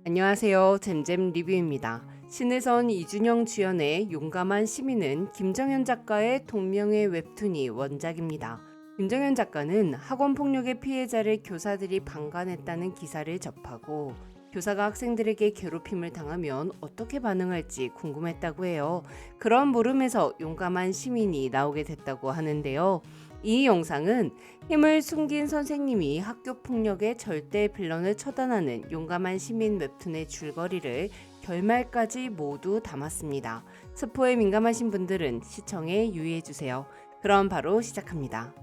안녕하세요. 잼잼 리뷰입니다. 신혜선, 이준영 주연의 용감한 시민은 김정현 작가의 동명의 웹툰이 원작입니다. 김정현 작가는 학원폭력의 피해자를 교사들이 방관했다는 기사를 접하고 교사가 학생들에게 괴롭힘을 당하면 어떻게 반응할지 궁금했다고 해요. 그런 물음에서 용감한 시민이 나오게 됐다고 하는데요. 이 영상은 힘을 숨긴 선생님이 학교 폭력의 절대 빌런을 처단하는 용감한 시민 웹툰의 줄거리를 결말까지 모두 담았습니다. 스포에 민감하신 분들은 시청에 유의해주세요. 그럼 바로 시작합니다.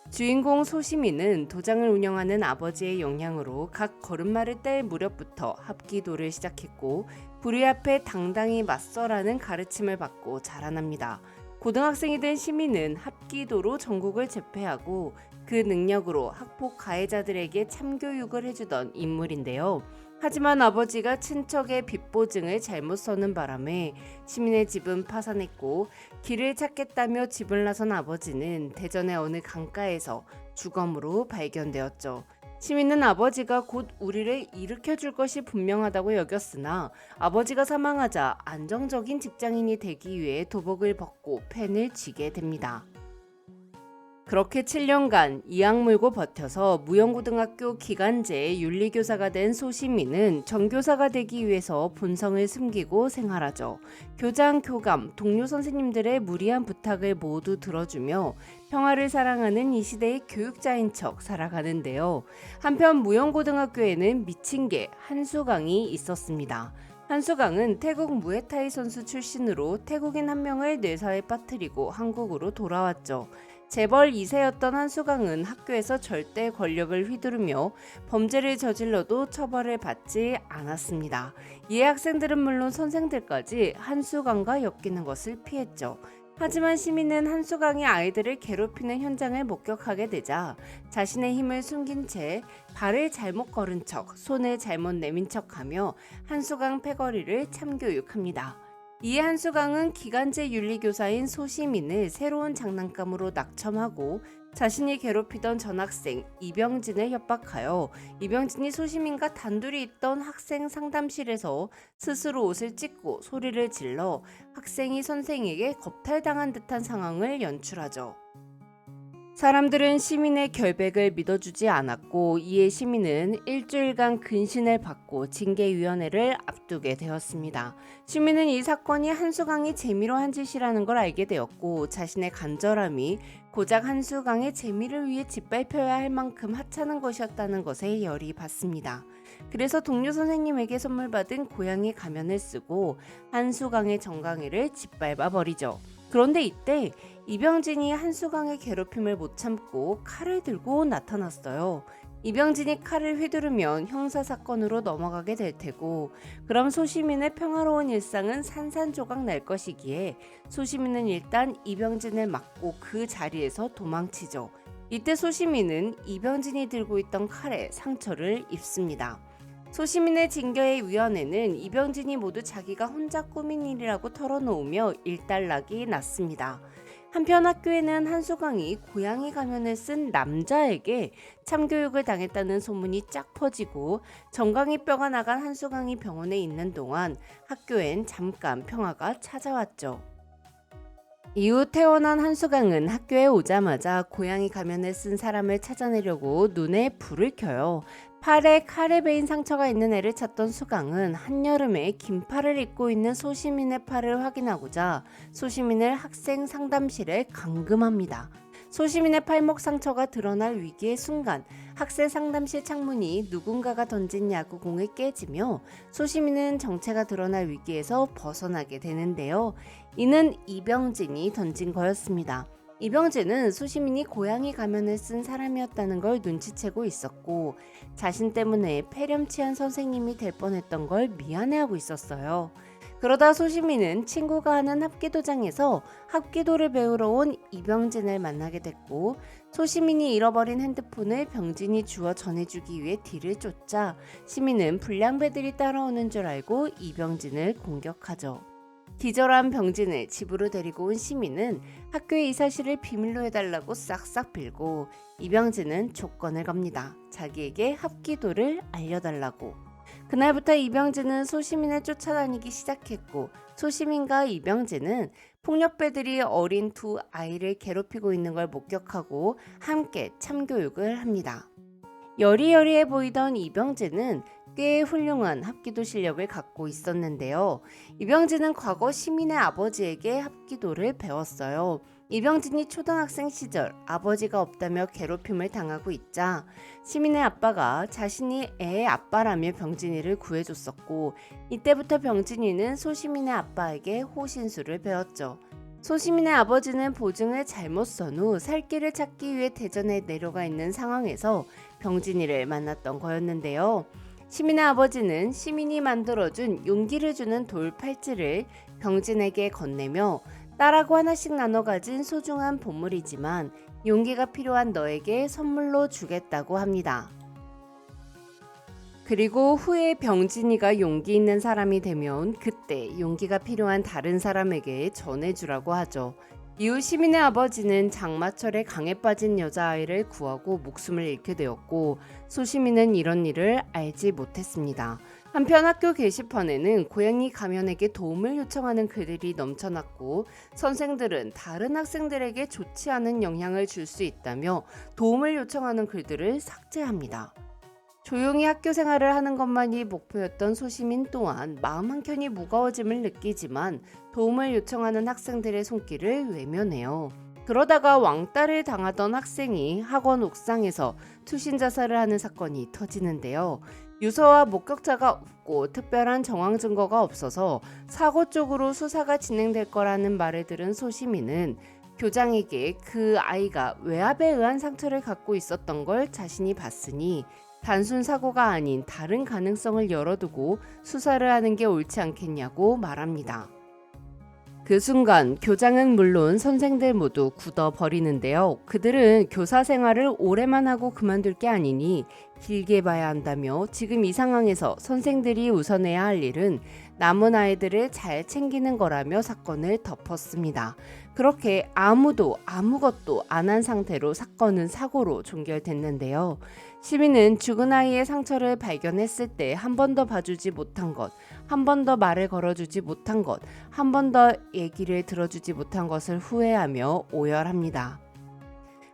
주인공 소시민은 도장을 운영하는 아버지의 영향으로 각 걸음마를 뗄 무렵부터 합기도를 시작했고 불의 앞에 당당히 맞서라는 가르침을 받고 자라납니다. 고등학생이 된 시민은 합기도로 전국을 제패하고 그 능력으로 학폭 가해자들에게 참교육을 해주던 인물인데요. 하지만 아버지가 친척의 빚보증을 잘못 서는 바람에 시민의 집은 파산했고 길을 찾겠다며 집을 나선 아버지는 대전의 어느 강가에서 주검으로 발견되었죠. 시민은 아버지가 곧 우리를 일으켜줄 것이 분명하다고 여겼으나 아버지가 사망하자 안정적인 직장인이 되기 위해 도복을 벗고 펜을 쥐게 됩니다. 그렇게 7년간 이악 물고 버텨서 무용고등학교 기간제 윤리교사가 된 소시민은 전교사가 되기 위해서 본성을 숨기고 생활하죠. 교장, 교감, 동료 선생님들의 무리한 부탁을 모두 들어주며 평화를 사랑하는 이 시대의 교육자인 척 살아가는데요. 한편 무용고등학교에는 미친 개 한수강이 있었습니다. 한수강은 태국 무에타이 선수 출신으로 태국인 한 명을 뇌사에 빠뜨리고 한국으로 돌아왔죠. 재벌 2세였던 한수강은 학교에서 절대 권력을 휘두르며 범죄를 저질러도 처벌을 받지 않았습니다. 이에 학생들은 물론 선생들까지 한수강과 엮이는 것을 피했죠. 하지만 시민은 한수강이 아이들을 괴롭히는 현장을 목격하게 되자 자신의 힘을 숨긴 채 발을 잘못 걸은 척, 손을 잘못 내민 척하며 한수강 패거리를 참교육합니다. 이에 한수강은 기간제 윤리교사인 소시민을 새로운 장난감으로 낙첨하고 자신이 괴롭히던 전학생 이병진을 협박하여 이병진이 소시민과 단둘이 있던 학생 상담실에서 스스로 옷을 찢고 소리를 질러 학생이 선생에게 겁탈당한 듯한 상황을 연출하죠. 사람들은 시민의 결백을 믿어주지 않았고 이에 시민은 일주일간 근신을 받고 징계위원회를 앞두게 되었습니다. 시민은 이 사건이 한수강이 재미로 한 짓이라는 걸 알게 되었고 자신의 간절함이 고작 한수강의 재미를 위해 짓밟혀야 할 만큼 하찮은 것이었다는 것에 열이 받습니다. 그래서 동료 선생님에게 선물 받은 고양이 가면을 쓰고 한수강의 정강이를 짓밟아 버리죠. 그런데 이때 이병진이 한수강의 괴롭힘을 못 참고 칼을 들고 나타났어요. 이병진이 칼을 휘두르면 형사사건으로 넘어가게 될 테고 그럼 소시민의 평화로운 일상은 산산조각 날 것이기에 소시민은 일단 이병진을 맞고 그 자리에서 도망치죠. 이때 소시민은 이병진이 들고 있던 칼에 상처를 입습니다. 소시민의 징계의 위원회는 이병진이 모두 자기가 혼자 꾸민 일이라고 털어놓으며 일단락이 났습니다. 한편 학교에는 한수강이 고양이 가면을 쓴 남자에게 참교육을 당했다는 소문이 쫙 퍼지고 정강이 뼈가 나간 한수강이 병원에 있는 동안 학교엔 잠깐 평화가 찾아왔죠. 이후 태어난 한수강은 학교에 오자마자 고양이 가면을 쓴 사람을 찾아내려고 눈에 불을 켜요. 팔에 칼에 베인 상처가 있는 애를 찾던 수강은 한여름에 긴팔을 입고 있는 소시민의 팔을 확인하고자 소시민을 학생 상담실에 감금합니다. 소시민의 팔목 상처가 드러날 위기의 순간 학생 상담실 창문이 누군가가 던진 야구공을 깨지며 소시민은 정체가 드러날 위기에서 벗어나게 되는데요. 이는 이병진이 던진 거였습니다. 이병진은 소시민이 고양이 가면을 쓴 사람이었다는 걸 눈치채고 있었고 자신 때문에 폐렴치한 선생님이 될 뻔했던 걸 미안해하고 있었어요. 그러다 소시민은 친구가 하는 합기도장에서 합기도를 배우러 온 이병진을 만나게 됐고 소시민이 잃어버린 핸드폰을 병진이 주워 전해주기 위해 뒤를 쫓자 시민은 불량배들이 따라오는 줄 알고 이병진을 공격하죠. 기절한 병진을 집으로 데리고 온 시민은 학교에 이 사실을 비밀로 해달라고 싹싹 빌고 이병진은 조건을 겁니다. 자기에게 합기도를 알려달라고. 그날부터 이병진은 소시민을 쫓아다니기 시작했고 소시민과 이병진은 폭력배들이 어린 두 아이를 괴롭히고 있는 걸 목격하고 함께 참교육을 합니다. 여리여리해 보이던 이병진은 꽤 훌륭한 합기도 실력을 갖고 있었는데요. 이병진은 과거 시민의 아버지에게 합기도를 배웠어요. 이병진이 초등학생 시절 아버지가 없다며 괴롭힘을 당하고 있자 시민의 아빠가 자신이 애의 아빠라며 병진이를 구해줬었고 이때부터 병진이는 소시민의 아빠에게 호신술을 배웠죠. 소시민의 아버지는 보증을 잘못 선 후 살 길을 찾기 위해 대전에 내려가 있는 상황에서 병진이를 만났던 거였는데요. 시민의 아버지는 시민이 만들어준 용기를 주는 돌 팔찌를 병진에게 건네며 딸하고 하나씩 나눠 가진 소중한 보물이지만 용기가 필요한 너에게 선물로 주겠다고 합니다. 그리고 후에 병진이가 용기 있는 사람이 되면 그때 용기가 필요한 다른 사람에게 전해주라고 하죠. 이후 시민의 아버지는 장마철에 강에 빠진 여자아이를 구하고 목숨을 잃게 되었고 소시민은 이런 일을 알지 못했습니다. 한편 학교 게시판에는 고양이 가면에게 도움을 요청하는 글들이 넘쳐났고 선생들은 다른 학생들에게 좋지 않은 영향을 줄 수 있다며 도움을 요청하는 글들을 삭제합니다. 조용히 학교 생활을 하는 것만이 목표였던 소시민 또한 마음 한켠이 무거워짐을 느끼지만 도움을 요청하는 학생들의 손길을 외면해요. 그러다가 왕따를 당하던 학생이 학원 옥상에서 투신 자살을 하는 사건이 터지는데요. 유서와 목격자가 없고 특별한 정황 증거가 없어서 사고 쪽으로 수사가 진행될 거라는 말을 들은 소시민은 교장에게 그 아이가 외압에 의한 상처를 갖고 있었던 걸 자신이 봤으니 단순 사고가 아닌 다른 가능성을 열어두고 수사를 하는 게 옳지 않겠냐고 말합니다. 그 순간 교장은 물론 선생들 모두 굳어버리는데요. 그들은 교사 생활을 오래만 하고 그만둘 게 아니니 길게 봐야 한다며 지금 이 상황에서 선생들이 우선해야 할 일은 남은 아이들을 잘 챙기는 거라며 사건을 덮었습니다. 그렇게 아무도 아무것도 안 한 상태로 사건은 사고로 종결됐는데요. 시민은 죽은 아이의 상처를 발견했을 때 한 번 더 봐주지 못한 것, 한 번 더 말을 걸어주지 못한 것, 한 번 더 얘기를 들어주지 못한 것을 후회하며 오열합니다.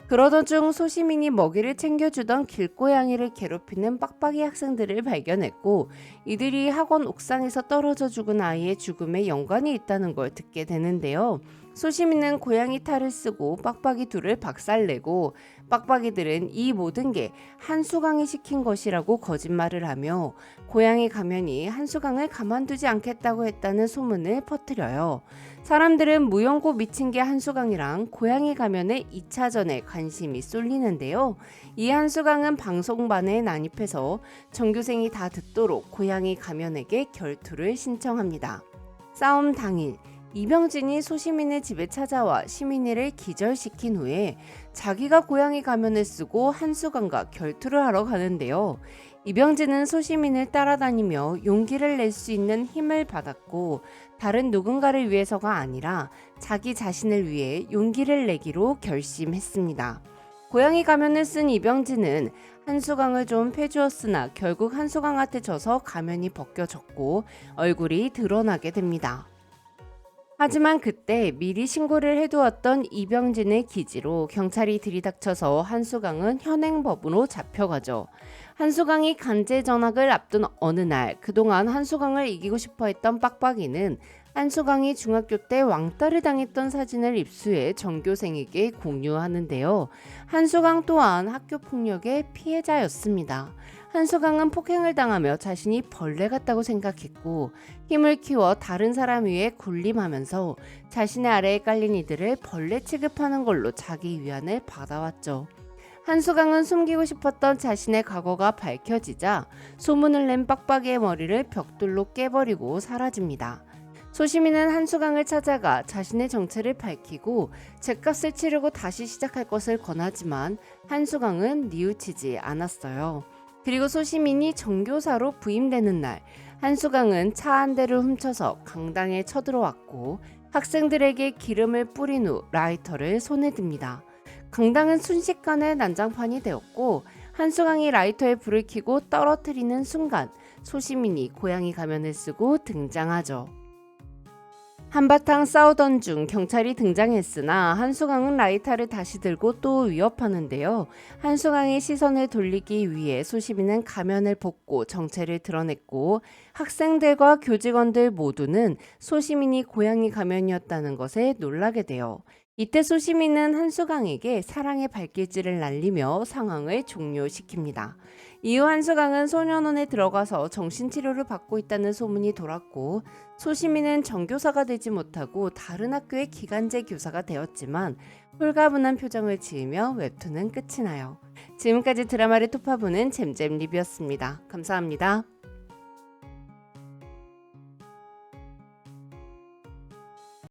그러던 중 소시민이 먹이를 챙겨주던 길고양이를 괴롭히는 빡빡이 학생들을 발견했고 이들이 학원 옥상에서 떨어져 죽은 아이의 죽음에 연관이 있다는 걸 듣게 되는데요. 소시민은 고양이 탈을 쓰고 빡빡이 둘을 박살내고 빡빡이들은 이 모든 게 한수강이 시킨 것이라고 거짓말을 하며 고양이 가면이 한수강을 가만두지 않겠다고 했다는 소문을 퍼뜨려요. 사람들은 무용고 미친 게 한수강이랑 고양이 가면의 2차전에 관심이 쏠리는데요. 이 한수강은 방송반에 난입해서 전교생이 다 듣도록 고양이 가면에게 결투를 신청합니다. 싸움 당일 이병진이 소시민의 집에 찾아와 시민이를 기절시킨 후에 자기가 고양이 가면을 쓰고 한수강과 결투를 하러 가는데요. 이병진은 소시민을 따라다니며 용기를 낼 수 있는 힘을 받았고 다른 누군가를 위해서가 아니라 자기 자신을 위해 용기를 내기로 결심했습니다. 고양이 가면을 쓴 이병진은 한수강을 좀 패주었으나 결국 한수강한테 져서 가면이 벗겨졌고 얼굴이 드러나게 됩니다. 하지만 그때 미리 신고를 해두었던 이병진의 기지로 경찰이 들이닥쳐서 한수강은 현행법으로 잡혀가죠. 한수강이 강제 전학을 앞둔 어느 날 그동안 한수강을 이기고 싶어 했던 빡빡이는 한수강이 중학교 때 왕따를 당했던 사진을 입수해 전교생에게 공유하는데요. 한수강 또한 학교 폭력의 피해자였습니다. 한수강은 폭행을 당하며 자신이 벌레 같다고 생각했고 힘을 키워 다른 사람 위에 군림하면서 자신의 아래에 깔린 이들을 벌레 취급하는 걸로 자기 위안을 받아왔죠. 한수강은 숨기고 싶었던 자신의 과거가 밝혀지자 소문을 낸 빡빡이의 머리를 벽돌로 깨버리고 사라집니다. 소시민은 한수강을 찾아가 자신의 정체를 밝히고 죗값을 치르고 다시 시작할 것을 권하지만 한수강은 뉘우치지 않았어요. 그리고 소시민이 정교사로 부임되는 날 한수강은 차 한 대를 훔쳐서 강당에 쳐들어왔고 학생들에게 기름을 뿌린 후 라이터를 손에 듭니다. 강당은 순식간에 난장판이 되었고 한수강이 라이터에 불을 켜고 떨어뜨리는 순간 소시민이 고양이 가면을 쓰고 등장하죠. 한바탕 싸우던 중 경찰이 등장했으나 한수강은 라이터를 다시 들고 또 위협하는데요. 한수강의 시선을 돌리기 위해 소시민은 가면을 벗고 정체를 드러냈고 학생들과 교직원들 모두는 소시민이 고양이 가면이었다는 것에 놀라게 돼요. 이때 소시민은 한수강에게 사랑의 발길질을 날리며 상황을 종료시킵니다. 이후 한수강은 소년원에 들어가서 정신치료를 받고 있다는 소문이 돌았고 소시민은 정교사가 되지 못하고 다른 학교의 기간제 교사가 되었지만 홀가분한 표정을 지으며 웹툰은 끝이 나요. 지금까지 드라마를 토파보는 잼잼 리뷰였습니다. 감사합니다.